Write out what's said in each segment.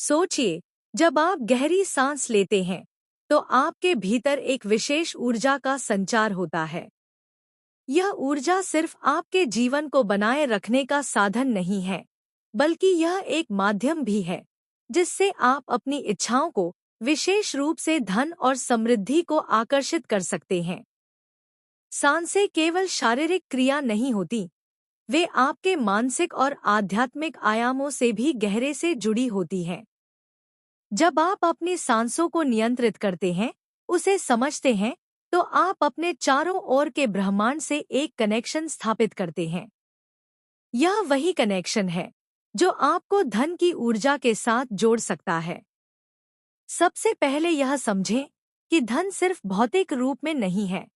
सोचिए, जब आप गहरी सांस लेते हैं, तो आपके भीतर एक विशेष ऊर्जा का संचार होता है। यह ऊर्जा सिर्फ आपके जीवन को बनाए रखने का साधन नहीं है, बल्कि यह एक माध्यम भी है, जिससे आप अपनी इच्छाओं को, विशेष रूप से धन और समृद्धि को आकर्षित कर सकते हैं। सांसें केवल शारीरिक क्रिया नहीं होती, वे आपके मानसिक और आध्यात्मिक आयामों से भी गहरे से जुड़ी होती हैं। जब आप अपनी सांसों को नियंत्रित करते हैं, उसे समझते हैं, तो आप अपने चारों ओर के ब्रह्मांड से एक कनेक्शन स्थापित करते हैं। यह वही कनेक्शन है जो आपको धन की ऊर्जा के साथ जोड़ सकता है। सबसे पहले यह समझें कि धन सिर्फ भौतिक रूप में नहीं है।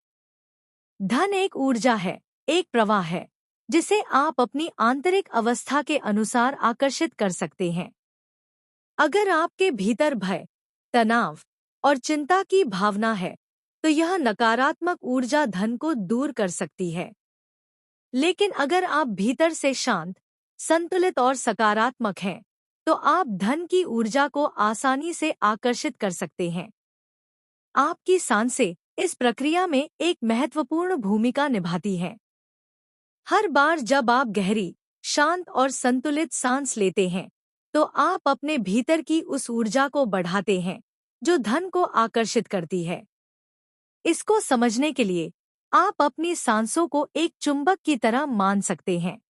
धन एक ऊर्जा है, एक प्रवाह है, जिसे आप अपनी आंतरिक अवस्था के अनुसार आकर्षित कर सकते हैं। अगर आपके भीतर भय, तनाव और चिंता की भावना है, तो यह नकारात्मक ऊर्जा धन को दूर कर सकती है। लेकिन अगर आप भीतर से शांत, संतुलित और सकारात्मक हैं, तो आप धन की ऊर्जा को आसानी से आकर्षित कर सकते हैं। आपकी सांसें इस प्रक्रिया में एक महत्वपूर्ण भूमिका निभाती हैं। हर बार जब आप गहरी, शांत और संतुलित सांस लेते हैं, तो आप अपने भीतर की उस ऊर्जा को बढ़ाते हैं, जो धन को आकर्षित करती है। इसको समझने के लिए आप अपनी सांसों को एक चुंबक की तरह मान सकते हैं।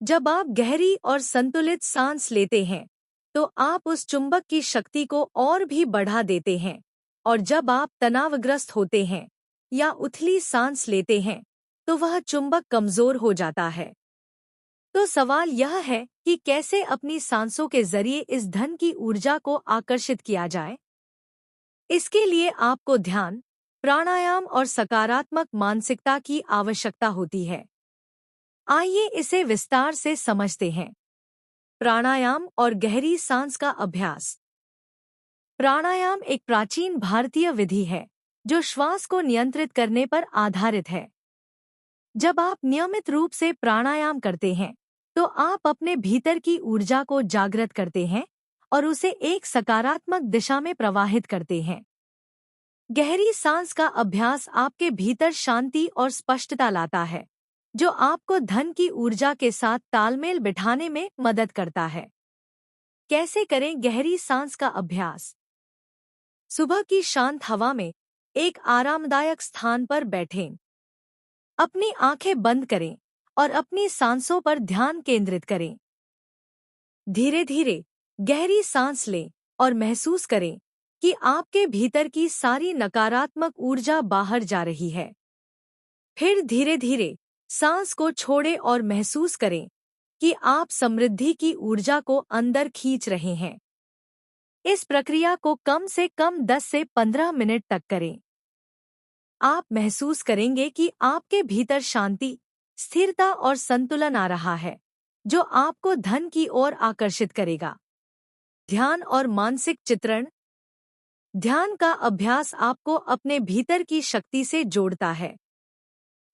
जब आप गहरी और संतुलित सांस लेते हैं, तो आप उस चुंबक की शक्ति को और भी बढ़ा देते हैं, और जब आप तनावग्रस्त होते हैं या उथली सांस लेते हैं, तो वह चुंबक कमजोर हो जाता है। तो सवाल यह है कि कैसे अपनी सांसों के जरिए इस धन की ऊर्जा को आकर्षित किया जाए। इसके लिए आपको ध्यान, प्राणायाम और सकारात्मक मानसिकता की आवश्यकता होती है। आइए इसे विस्तार से समझते हैं। प्राणायाम और गहरी सांस का अभ्यास। प्राणायाम एक प्राचीन भारतीय विधि है, जो श्वास को नियंत्रित करने पर आधारित है। जब आप नियमित रूप से प्राणायाम करते हैं, तो आप अपने भीतर की ऊर्जा को जागृत करते हैं और उसे एक सकारात्मक दिशा में प्रवाहित करते हैं। गहरी सांस का अभ्यास आपके भीतर शांति और स्पष्टता लाता है, जो आपको धन की ऊर्जा के साथ तालमेल बिठाने में मदद करता है। कैसे करें गहरी सांस का अभ्यास? सुबह की शांत हवा में एक आरामदायक स्थान पर बैठें। अपनी आंखें बंद करें और अपनी सांसों पर ध्यान केंद्रित करें। धीरे धीरे गहरी सांस लें और महसूस करें कि आपके भीतर की सारी नकारात्मक ऊर्जा बाहर जा रही है। फिर धीरे धीरे सांस को छोड़ें और महसूस करें कि आप समृद्धि की ऊर्जा को अंदर खींच रहे हैं। इस प्रक्रिया को कम से कम 10 से 15 मिनट तक करें। आप महसूस करेंगे कि आपके भीतर शांति, स्थिरता और संतुलन आ रहा है, जो आपको धन की ओर आकर्षित करेगा। ध्यान और मानसिक चित्रण। ध्यान का अभ्यास आपको अपने भीतर की शक्ति से जोड़ता है।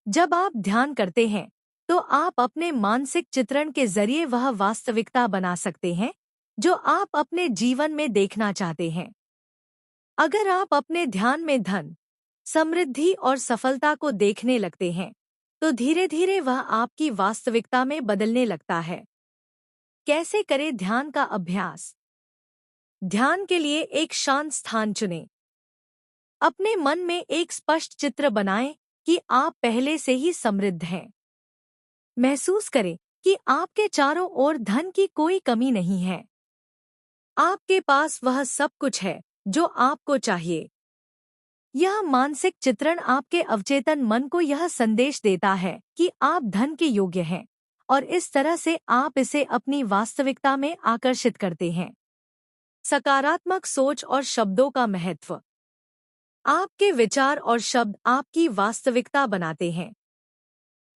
जब आप ध्यान करते हैं, तो आप अपने मानसिक चित्रण के जरिए वह वास्तविकता बना सकते हैं जो आप अपने जीवन में देखना चाहते हैं। अगर आप अपने ध्यान में धन, समृद्धि और सफलता को देखने लगते हैं, तो धीरे धीरे वह आपकी वास्तविकता में बदलने लगता है। कैसे करें ध्यान का अभ्यास? ध्यान के लिए एक शांत स्थान चुनें। अपने मन में एक स्पष्ट चित्र बनाएं कि आप पहले से ही समृद्ध हैं। महसूस करें कि आपके चारों ओर धन की कोई कमी नहीं है। आपके पास वह सब कुछ है जो आपको चाहिए। यह मानसिक चित्रण आपके अवचेतन मन को यह संदेश देता है कि आप धन के योग्य हैं, और इस तरह से आप इसे अपनी वास्तविकता में आकर्षित करते हैं। सकारात्मक सोच और शब्दों का महत्व। आपके विचार और शब्द आपकी वास्तविकता बनाते हैं।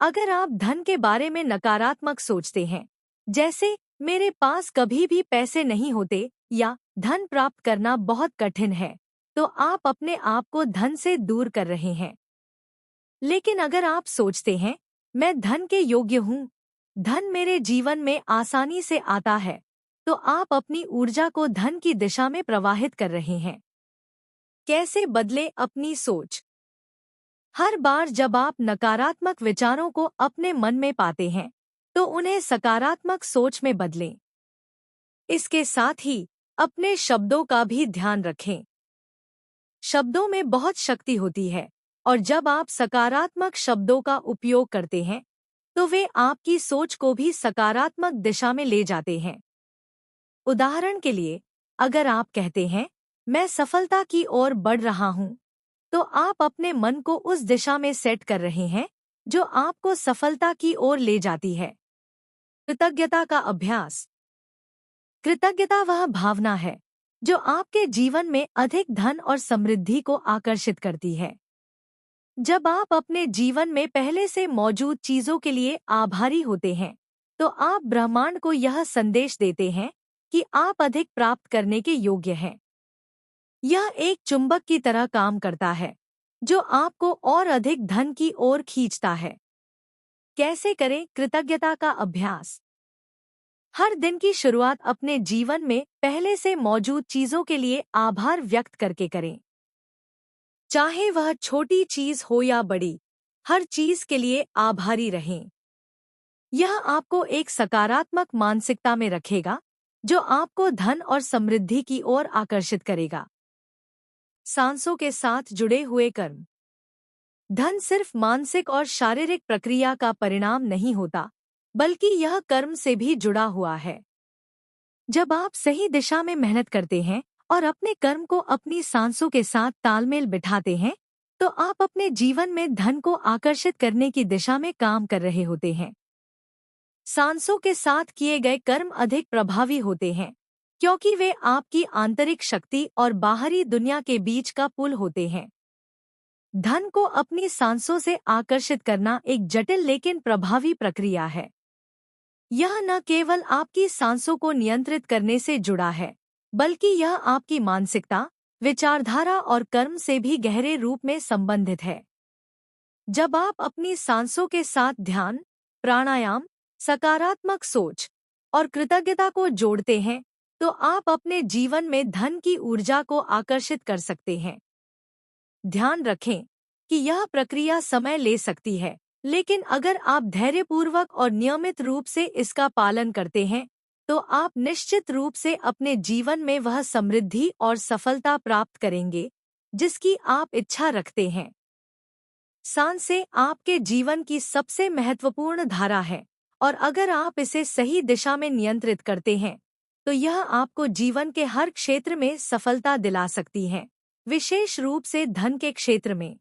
अगर आप धन के बारे में नकारात्मक सोचते हैं, जैसे मेरे पास कभी भी पैसे नहीं होते या धन प्राप्त करना बहुत कठिन है, तो आप अपने आप को धन से दूर कर रहे हैं। लेकिन अगर आप सोचते हैं, मैं धन के योग्य हूँ, धन मेरे जीवन में आसानी से आता है, तो आप अपनी ऊर्जा को धन की दिशा में प्रवाहित कर रहे हैं। कैसे बदले अपनी सोच? हर बार जब आप नकारात्मक विचारों को अपने मन में पाते हैं, तो उन्हें सकारात्मक सोच में बदलें। इसके साथ ही अपने शब्दों का भी ध्यान रखें। शब्दों में बहुत शक्ति होती है, और जब आप सकारात्मक शब्दों का उपयोग करते हैं, तो वे आपकी सोच को भी सकारात्मक दिशा में ले जाते हैं। उदाहरण के लिए, अगर आप कहते हैं, मैं सफलता की ओर बढ़ रहा हूँ, तो आप अपने मन को उस दिशा में सेट कर रहे हैं जो आपको सफलता की ओर ले जाती है। कृतज्ञता का अभ्यास। कृतज्ञता वह भावना है जो आपके जीवन में अधिक धन और समृद्धि को आकर्षित करती है। जब आप अपने जीवन में पहले से मौजूद चीजों के लिए आभारी होते हैं, तो आप ब्रह्मांड को यह संदेश देते हैं कि आप अधिक प्राप्त करने के योग्य हैं। यह एक चुंबक की तरह काम करता है, जो आपको और अधिक धन की ओर खींचता है। कैसे करें कृतज्ञता का अभ्यास? हर दिन की शुरुआत अपने जीवन में पहले से मौजूद चीजों के लिए आभार व्यक्त करके करें। चाहे वह छोटी चीज हो या बड़ी, हर चीज के लिए आभारी रहें। यह आपको एक सकारात्मक मानसिकता में रखेगा, जो आपको धन और समृद्धि की ओर आकर्षित करेगा। सांसों के साथ जुड़े हुए कर्म। धन सिर्फ मानसिक और शारीरिक प्रक्रिया का परिणाम नहीं होता, बल्कि यह कर्म से भी जुड़ा हुआ है। जब आप सही दिशा में मेहनत करते हैं और अपने कर्म को अपनी सांसों के साथ तालमेल बिठाते हैं, तो आप अपने जीवन में धन को आकर्षित करने की दिशा में काम कर रहे होते हैं। सांसों के साथ किए गए कर्म अधिक प्रभावी होते हैं, क्योंकि वे आपकी आंतरिक शक्ति और बाहरी दुनिया के बीच का पुल होते हैं। धन को अपनी सांसों से आकर्षित करना एक जटिल लेकिन प्रभावी प्रक्रिया है। यह न केवल आपकी सांसों को नियंत्रित करने से जुड़ा है, बल्कि यह आपकी मानसिकता, विचारधारा और कर्म से भी गहरे रूप में संबंधित है। जब आप अपनी सांसों के साथ ध्यान, प्राणायाम, सकारात्मक सोच और कृतज्ञता को जोड़ते हैं, तो आप अपने जीवन में धन की ऊर्जा को आकर्षित कर सकते हैं। ध्यान रखें कि यह प्रक्रिया समय ले सकती है, लेकिन अगर आप धैर्यपूर्वक और नियमित रूप से इसका पालन करते हैं, तो आप निश्चित रूप से अपने जीवन में वह समृद्धि और सफलता प्राप्त करेंगे जिसकी आप इच्छा रखते हैं। सांसें आपके जीवन की सबसे महत्वपूर्ण धारा है, और अगर आप इसे सही दिशा में नियंत्रित करते हैं, तो यह आपको जीवन के हर क्षेत्र में सफलता दिला सकती है, विशेष रूप से धन के क्षेत्र में।